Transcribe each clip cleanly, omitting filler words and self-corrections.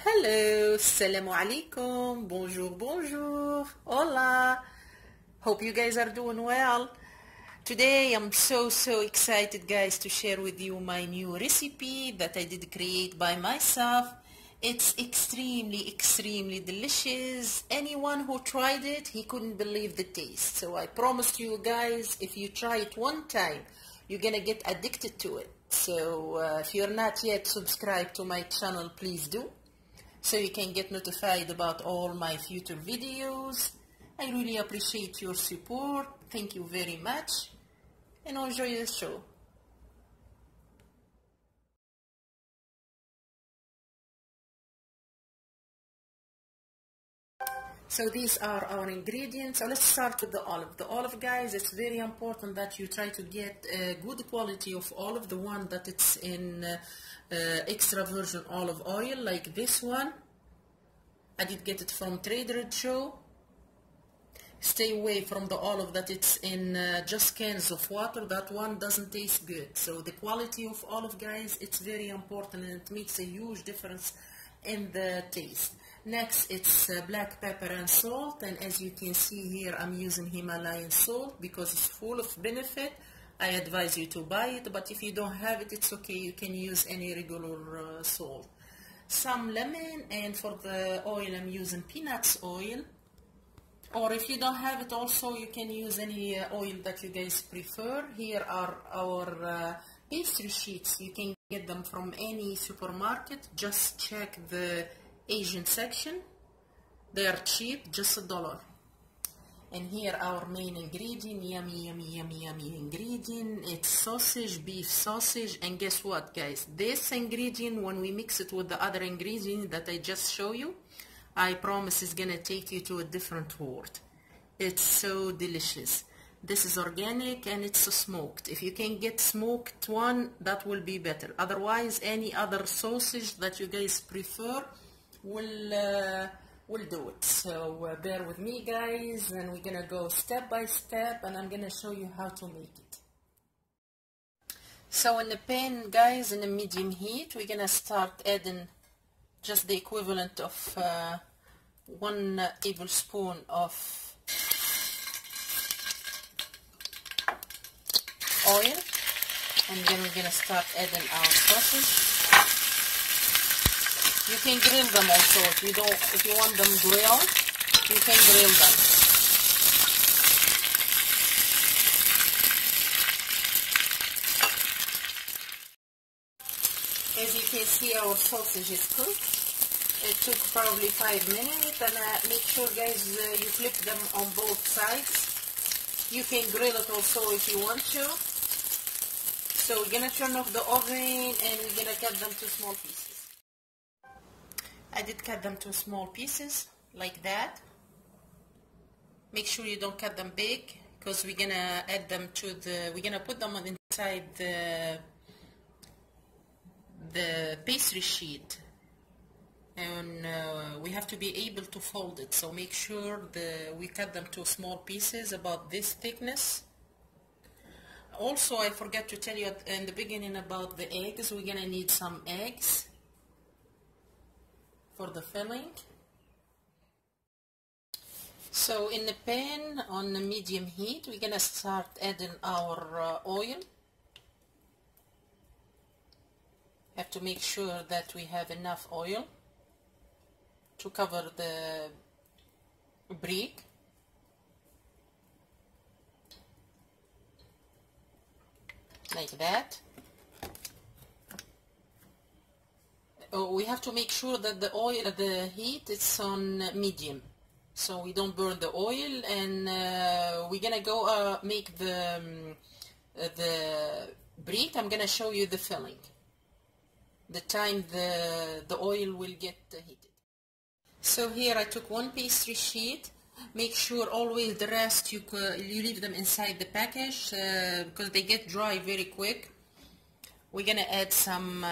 Hello, assalamu alaikum, bonjour, hola. Hope you guys are doing well. Today I'm so excited, guys, to share with you my new recipe that I did create by myself. It's extremely delicious. Anyone who tried it, he couldn't believe the taste. So I promised you guys, if you try it one time, you're gonna get addicted to it. So if you're not yet subscribed to my channel, please do, so you can get notified about all my future videos. I really appreciate your support. Thank you very much, and enjoy the show. So these are our ingredients. So let's start with the olive. The olive, guys, it's very important that you try to get a good quality of olive, the one that it's in extra virgin olive oil, like this one. I did get it from Trader Joe. Stay away from the olive that it's in just cans of water. That one doesn't taste good. So the quality of olive, guys, it's very important, and it makes a huge difference in the taste. Next, it's black pepper and salt, and as you can see here, I'm using Himalayan salt because it's full of benefit. I advise you to buy it, but if you don't have it, it's okay. You can use any regular salt. Some lemon, and for the oil, I'm using peanuts oil. Or if you don't have it, also you can use any oil that you guys prefer. Here are our pastry sheets. You can get them from any supermarket. Just check the Asian section. They are cheap, just $1. And here our main ingredient, yummy ingredient. It's sausage, beef sausage. And guess what, guys? This ingredient, when we mix it with the other ingredient that I just show you, I promise it's gonna take you to a different world. It's so delicious. This is organic and it's smoked. If you can get smoked one, that will be better. Otherwise, any other sausage that you guys prefer will do it. So bear with me, guys, and we're gonna go step by step, and I'm gonna show you how to make it. So in the pan, guys, in a medium heat, we're gonna start adding just the equivalent of 1 tablespoon of oil, and then we're gonna start adding our sausage. You can grill them also. If you want them grilled, you can grill them. As you can see, our sausage is cooked. It took probably 5 minutes, and make sure, guys, you flip them on both sides. You can grill it also if you want to. So we're gonna turn off the oven, and we're gonna cut them to small pieces. I did cut them to small pieces like that. Make sure you don't cut them big, because we're gonna add them to we're gonna put them inside the pastry sheet, and we have to be able to fold it. So make sure we cut them to small pieces about this thickness. Also, I forgot to tell you in the beginning about the eggs. We're gonna need some eggs for the filling. So in the pan on the medium heat, we're gonna start adding our oil. Have to make sure that we have enough oil to cover the brick. Like that. We have to make sure that the heat is on medium, so we don't burn the oil. And we're gonna go make the brick. I'm gonna show you the filling, the time the oil will get heated. So here I took 1 pastry sheet. Make sure always the rest you leave them inside the package because they get dry very quick. We're gonna add some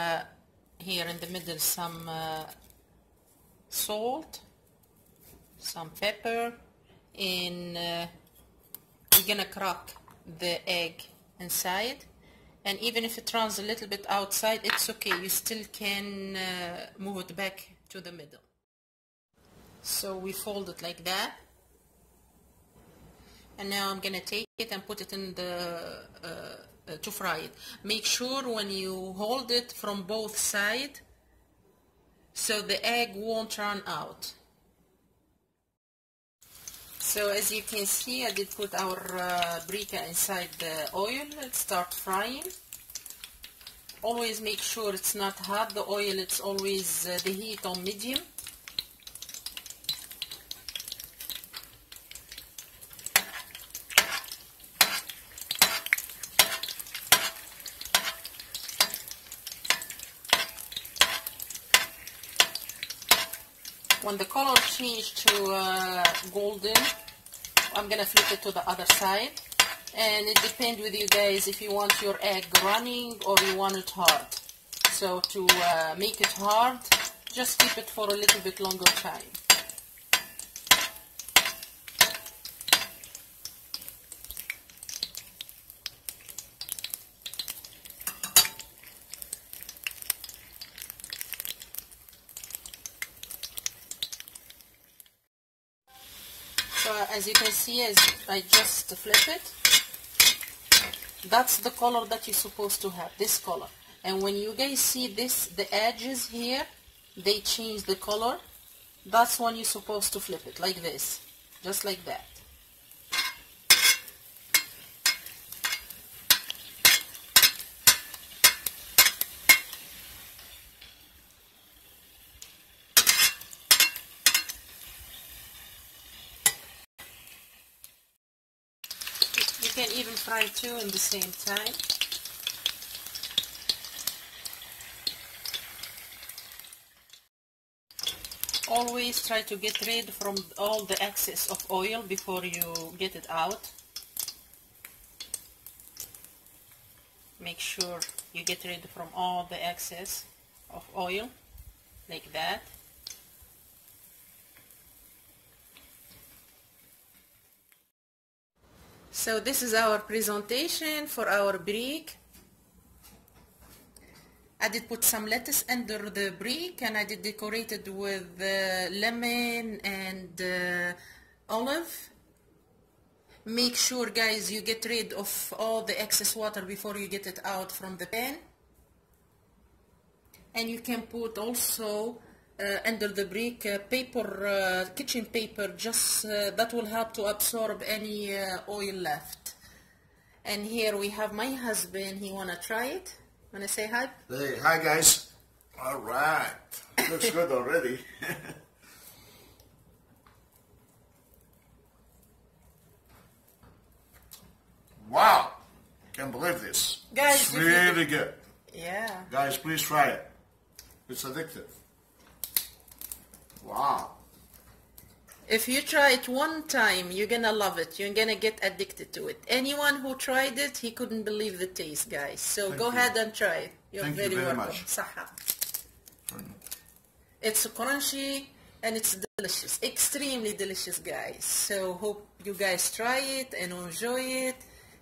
here in the middle, some salt, some pepper, and we're gonna crack the egg inside, And even if it runs a little bit outside, it's okay. You still can move it back to the middle. So we fold it like that. And now I'm gonna take it and put it in the to fry it. Make sure when you hold it from both sides so the egg won't run out. So as you can see, I did put our paprika inside the oil. Let's start frying. Always make sure it's not hot. The oil, it's always the heat on medium. When the color changed to golden, I'm gonna flip it to the other side, and it depends with you guys if you want your egg running or you want it hard. So to make it hard, just keep it for a little bit longer time. So as you can see, as I just flip it, that's the color that you're supposed to have, this color. And when you guys see this, the edges here, they change the color. That's when you're supposed to flip it, like this, just like that. You can even fry two in the same time. Always try to get rid from all the excess of oil before you get it out. Make sure you get rid from all the excess of oil, like that. So this is our presentation for our break. I did put some lettuce under the break, and I did decorate it with lemon and olive. Make sure, guys, you get rid of all the excess water before you get it out from the pan. And you can put also under the break paper, kitchen paper, just that will help to absorb any oil left. And here we have my husband. He wanna try it. Wanna say hi? Hey, hi guys. All right, looks good already. Wow, can't believe this. Guys, it's really good. Yeah. Guys, please try it. It's addictive. Wow. If you try it one time, you're gonna love it. You're gonna get addicted to it. Anyone who tried it, he couldn't believe the taste, guys. So go ahead and try it. You're Thank you very much. Saha. It's crunchy and it's delicious. Extremely delicious, guys. So hope you guys try it and enjoy it.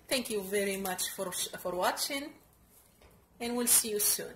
Thank you very much for watching, and we'll see you soon.